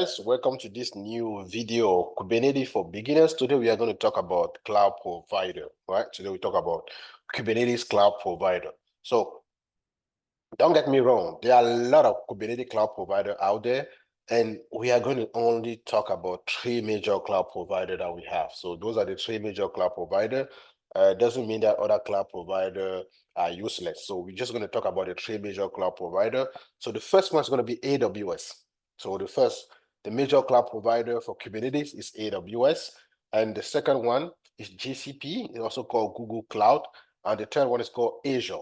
guys, welcome to this new video, Kubernetes for beginners. Today we are going to talk about cloud provider, right? Today we talk about Kubernetes cloud provider. So don't get me wrong, there are a lot of Kubernetes cloud provider out there, and we are going to only talk about three major cloud provider that we have. So those are the three major cloud provider. Doesn't mean that other cloud provider are useless. So we're just going to talk about the three major cloud provider. So the first one is going to be AWS. So the major cloud provider for Kubernetes is AWS. And the second one is GCP, it's also called Google Cloud. And the third one is called Azure.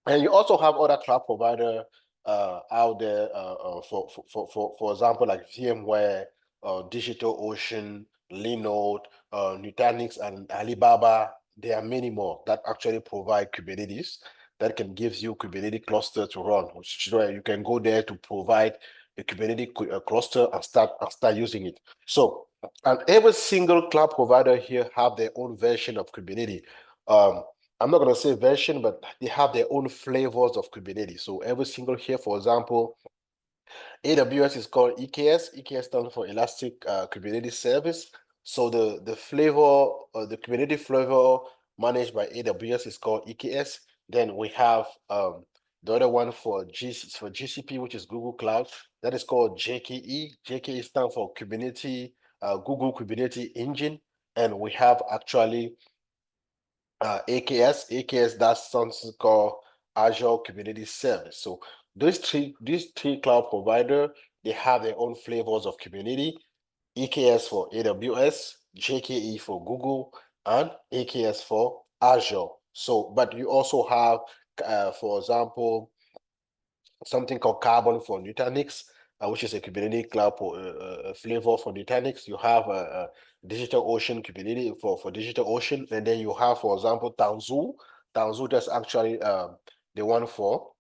And you also have other cloud provider out there, for example, like VMware, DigitalOcean, Linode, Nutanix, and Alibaba. There are many more that actually provide Kubernetes that can give you Kubernetes cluster to run. So you can go there to provide a Kubernetes cluster and start using it. So, and every single cloud provider here have their own version of Kubernetes. I'm not going to say version, but they have their own flavors of Kubernetes. So every single here, for example, AWS is called EKS. EKS stands for Elastic Kubernetes Service. So the flavor, the Kubernetes flavor managed by AWS is called EKS. Then we have the other one for GCP, which is Google Cloud. That is called JKE. JKE stands for Kubernetes, Google Kubernetes Engine. And we have actually AKS, that's something called Azure Kubernetes Service. So these three cloud provider, they have their own flavors of Kubernetes. EKS for AWS, JKE for Google, and AKS for Azure. So, but you also have, for example, something called Carbon for Nutanix, which is a Kubernetes cloud flavor for Nutanix. You have a DigitalOcean Kubernetes for DigitalOcean, and then you have, for example, Tanzu. Tanzu, that's actually the one for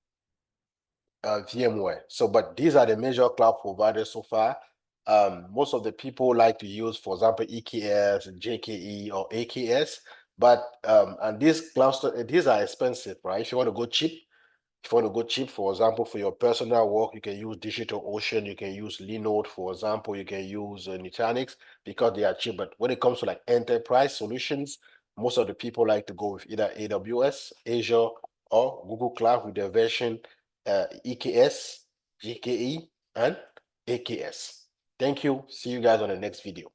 VMware. So, but these are the major cloud providers so far. Most of the people like to use, for example, EKS, JKE, or AKS. But and these are expensive, right? If you want to go cheap, for example, for your personal work, you can use DigitalOcean, you can use Linode, for example, you can use Nutanix because they are cheap. But when it comes to like enterprise solutions, most of the people like to go with either AWS, Azure, or Google Cloud with their version EKS, GKE, and AKS. Thank you. See you guys on the next video.